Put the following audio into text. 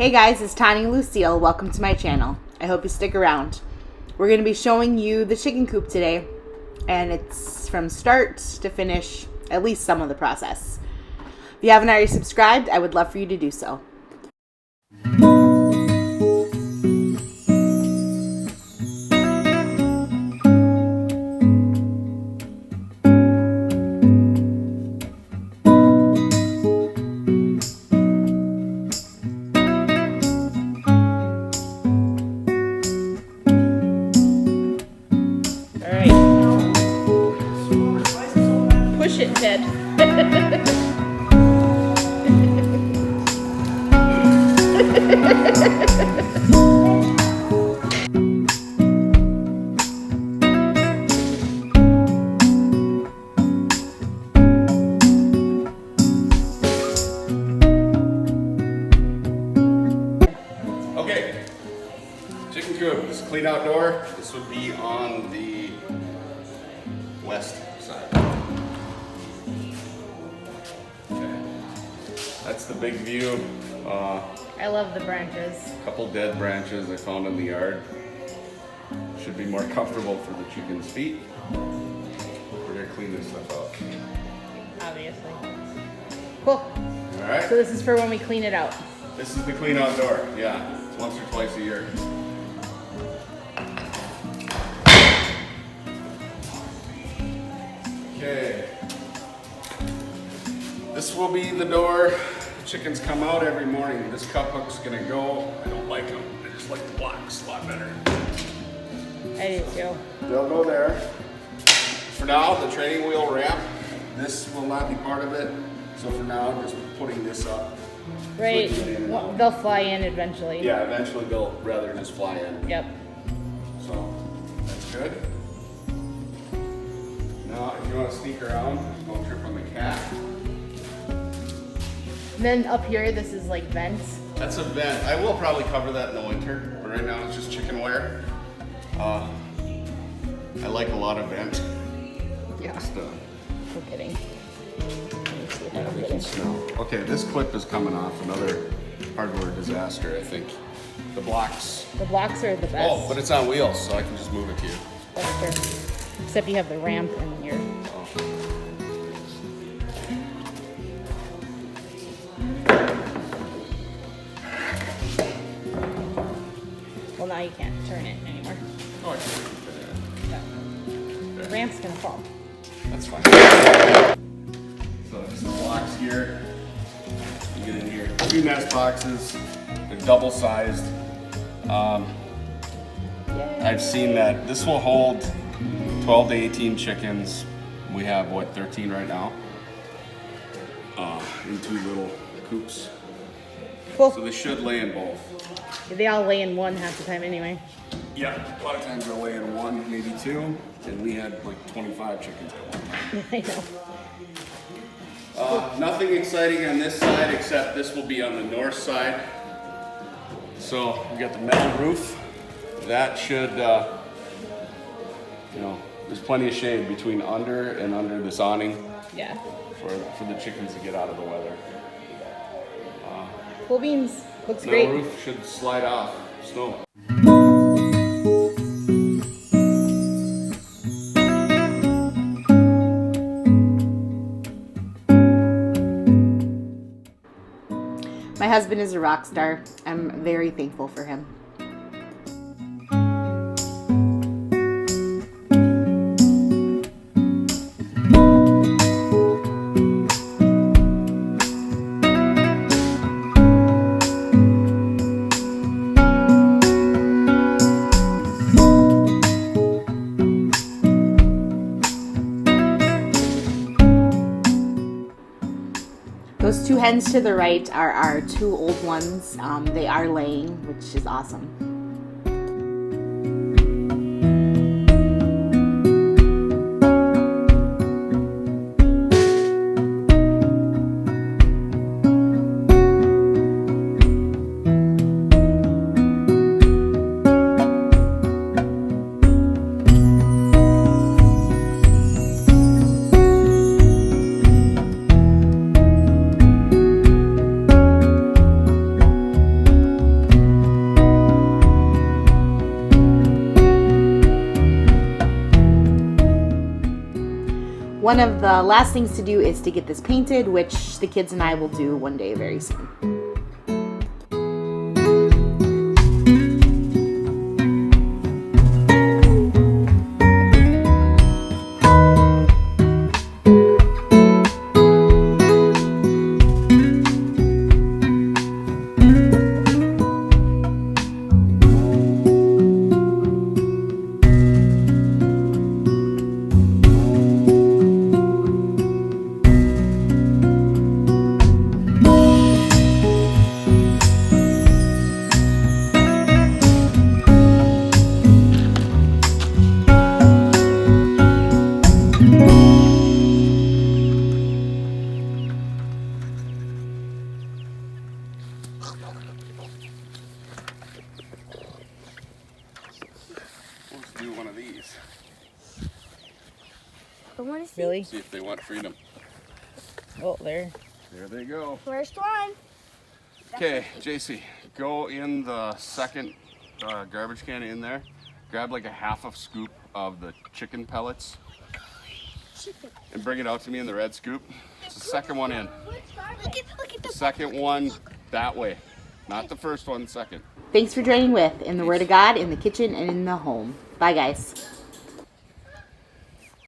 Hey guys, it's Tani Lucille. Welcome to my channel. I hope you stick around. We're going to be showing you the chicken coop today, and it's from start to finish, at least some of the process. If you haven't already subscribed, I would love for you to do so. Push it, Ted. Okay, chicken coop is clean outdoor. This would be on the west side. Okay. That's the big view. I love the branches. A couple dead branches I found in the yard. Should be more comfortable for the chicken's feet. We're gonna clean this stuff out. Obviously. Cool. All right. So this is for when we clean it out. This is the clean outdoor. Yeah, it's once or twice a year. Okay. This will be the door. Chickens come out every morning. This cup hook's gonna go. I don't like them. I just like the blocks a lot better. I do too. They'll go there. For now, the training wheel ramp. This will not be part of it. So for now, I'm just putting this up. Right. Well, they'll fly in eventually. Yeah, eventually they'll rather just fly in. Yep. So that's good. Now, if you want to sneak around, don't trip on the cat. And then up here, this is like vents. That's a vent. I will probably cover that in the winter, but right now it's just chicken wire. I like a lot of vent. Yeah. Just, No kidding. yeah, we can smell. Okay, this clip is coming off. Another hardware disaster, I think. The blocks. The blocks are the best. Oh, but it's on wheels, so I can just move it to you. That's true. Except you have the ramp and your. Oh. Well, now you can't turn it anymore. Oh, I can fit it in. The ramp's gonna fall. That's fine. So just the blocks here. You get in here. 2 nest boxes. They're double sized. I've seen that this will hold 12 to 18 chickens. We have what, 13 right now? In 2 little coops. Cool. So they should lay in both. They all lay in one half the time anyway. Yeah, a lot of times they'll lay in 1, maybe 2, and we had like 25 chickens at one time. I know. Nothing exciting on this side except this will be on the north side. So we got the metal roof. That should, there's plenty of shade between under and under this awning Yeah. for the chickens to get out of the weather. Cool beans. Looks Metal great. roof should slide off snow. My husband is a rock star. I'm very thankful for him. Those 2 hens to the right are our 2 old ones. They are laying, which is awesome. One of the last things to do is to get this painted, which the kids and I will do one day very soon. Let's do one of these. I want to see. Really? See if they want freedom. Oh, there. There they go. First one. Okay, JC, go in the second garbage can in there. Grab like a half a scoop of the chicken pellets and bring it out to me in the red scoop. It's the second one in. Look at The second one that way. Not the first one, second. Thanks for joining with In the Word of God, in the kitchen, and in the home. Bye, guys.